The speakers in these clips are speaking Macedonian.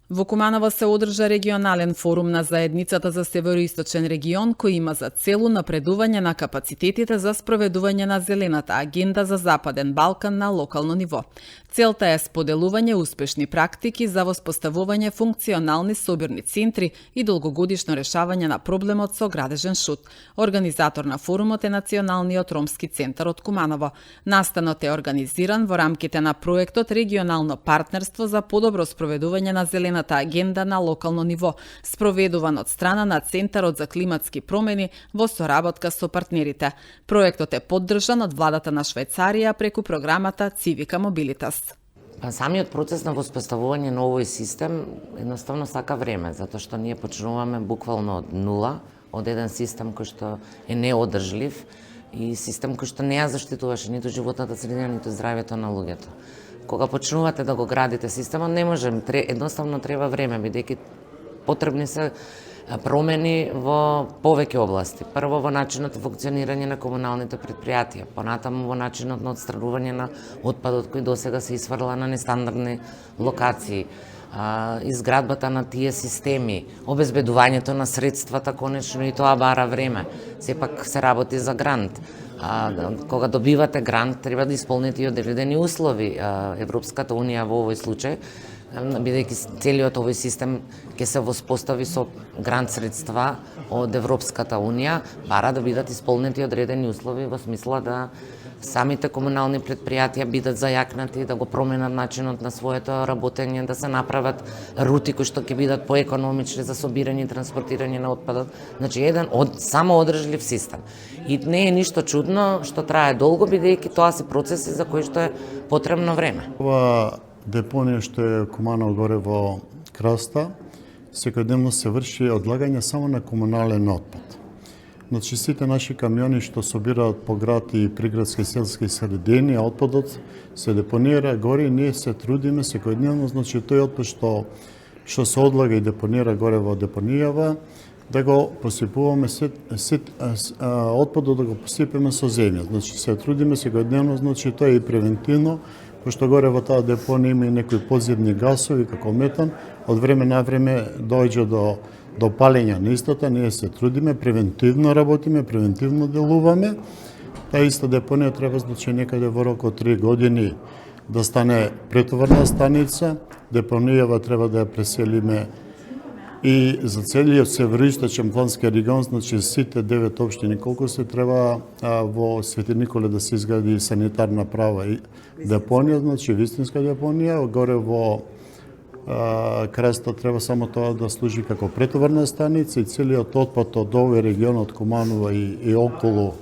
Во Куманово се одржа регионален форум на заедницата за Североисточен регион кој има за цел напредување на капацитетите за спроведување на зелената агенда за Западен Балкан на локално ниво. Целта е споделување успешни практики за воспоставување функционални собирни центри и долгогодишно решавање на проблемот со градежен шут. Организатор на форумот е Националниот ромски центар од Куманово. Настанот е организиран во рамките на проектот Регионално партнерство за подобро спроведување на зелената агенда на локално ниво, спроведуван од страна на Центарот за климатски промени во соработка со партнерите. Проектот е поддржан од владата на Швајцарија преку програмата Civica Mobilitas. Самиот процес на воспоставување на овој систем едноставно сака време, затоа што ние почнуваме буквално од нула, од еден систем кој што е неодржлив и систем кој што не ја заштитуваше ниту животната средина, ниту здравјето на луѓето. Кога почнувате да го градите системот, не можем, едноставно треба време, бидејќи потребни се промени во повеќе области. Прво во начинот на функционирање на комуналните предпријатија, понатаму во начинот на отстранување на отпадот кој досега се исфрла на нестандардни локации, изградбата на тие системи, обезбедувањето на средствата, конечно и тоа бара време. Сепак се работи за грант. Кога добивате грант, треба да исполните и одредени услови. Европската унија во овој случај, бидејќи целиот овој систем ќе се воспостави со грант средства од Европската унија, бара да бидат исполнети одредени услови во смисла да самите комунални предпријатија бидат зајакнати, да го променат начинот на своето работење, да се направат рути кои што ќе бидат поекономични за собирање и транспортирање на отпадот. Значи еден самоодржлив систем. И не е ништо чудно што трае долго, бидејќи тоа се процеси за кои што е потребно време. Ова депонија што е Куманово горе во Краста, секојдневно се врши одлагање само на комунален отпад. Значи сите наши камиони што собираат по град и приградски селски средини, а отпадот се депонира горе и ние се трудиме секојдневно, значи тој отпад што се одлага и депонира горе во депонијава, да го посипуваме отпадот да го посипеме со земја. Значи се трудиме секојдневно, значи тоа е и превентивно, пошто горе во таа депонија има и некои подземни гасови како метан, од време на време доаѓа до палење на истата, ние се трудиме, превентивно работиме, превентивно делуваме. Таа иста депонија треба значи некаде во рок од 3 години да стане претоварна станица, депонијава треба да ја преселиме и за целиот североисточен плански регион, значи сите 9 општини колку се треба во Свети Николе да се изгради санитарна права и депонија, значи вистинска депонија, горе во Краста треба само тоа да служи како претоварна станица и целиот отпад од овој регион од Куманово и околу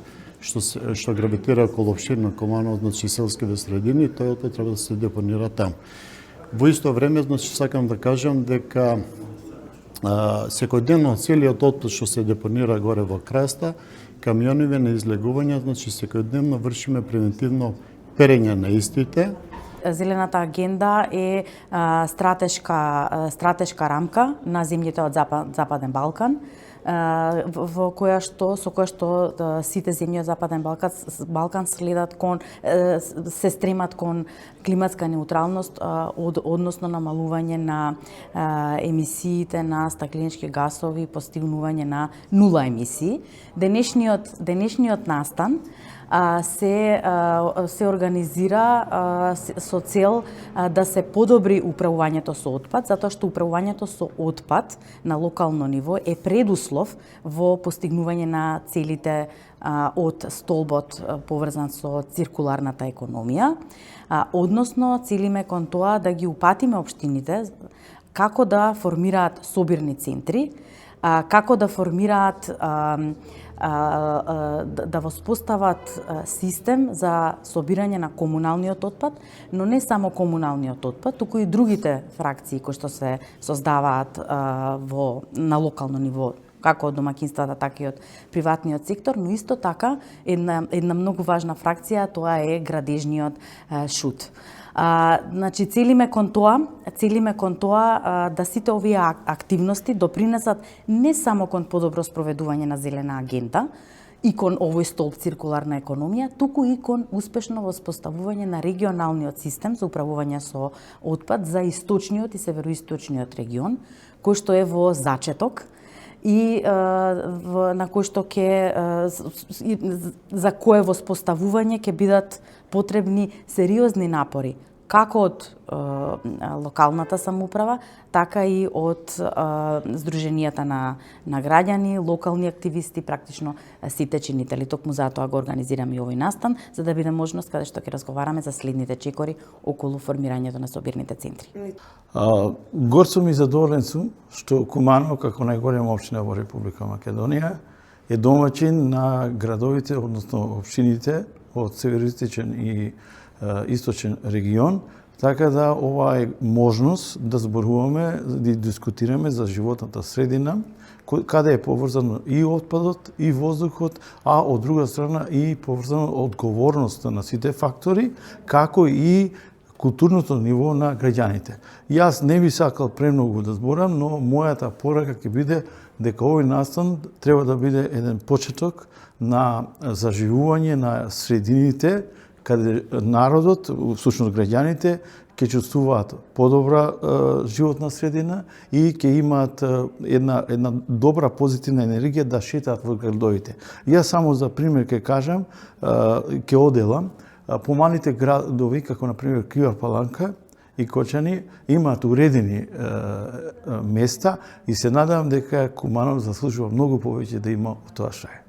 што гравитира околу општина Куманово, значи селските средини, тој отпад треба да се депонира таму. Во исто време, значи сакам да кажам дека секојдневно целиот отпад што се депонира горе во Краста, камиониве на излегување, значи секојдневно вршиме превентивно перење на истите. Зелената агенда е стратешка рамка на земјите од Западен Балкан, со која што сите земји од Западен Балкан следат се стремат кон климатска неутралност, односно намалување на емисиите на стакленички гасови, постигнување на нула емисии. Денешниот настан се организира со цел да се подобри управувањето со отпад, затоа што управувањето со отпад на локално ниво е предуслов во постигнување на целите од столбот поврзан со циркуларната економија, односно целиме кон тоа да ги упатиме општините како да формираат собирни центри, како да формираат да воспостават систем за собирање на комуналниот отпад, но не само комуналниот отпад, туку и другите фракции кои што се создаваат на локално ниво, како од домаќинствата, така и од приватниот сектор, но исто така една многу важна фракција, тоа е градежниот шут. Значи целиме кон тоа да сите овие активности допринесат не само кон подобро спроведување на зелена агенда и кон овој столб циркуларна економија, туку и кон успешно воспоставување на регионалниот систем за управување со отпад за источниот и североисточниот регион, кој што е во зачеток и на кој што за кое воспоставување ќе бидат потребни сериозни напори, како од локалната самоуправа, така и од здруженијата на граѓани, локални активисти, практично сите чинители. Токму затоа го организираме и овој настан, за да биде можност каде што ќе разговараме за следните чекори околу формирањето на собирните центри. Гор сум и задоволен сум што Куманово, како најголема општина во Република Македонија, е домаќин на градовите, односно општините од североисточен и источен регион, така да ова е можност да зборуваме, да дискутираме за животната средина, каде е поврзано и отпадот, и воздухот, а од друга страна и поврзано одговорноста на сите фактори, како и културното ниво на граѓаните. Јас не би сакал премногу да зборам, но мојата порака ќе биде дека овој настан треба да биде еден почеток на заживување на средините, каде народот, всушност граѓаните, ќе чувствуваат подобра животна средина и ќе имаат една добра позитивна енергија да шетаат во градовите. Јас само за пример ќе кажам, ќе оделам, помалите градови, како на пример Кива Паланка и Кочани, имаат уредени места и се надевам дека Куманово заслужува многу повеќе да има тоа што е.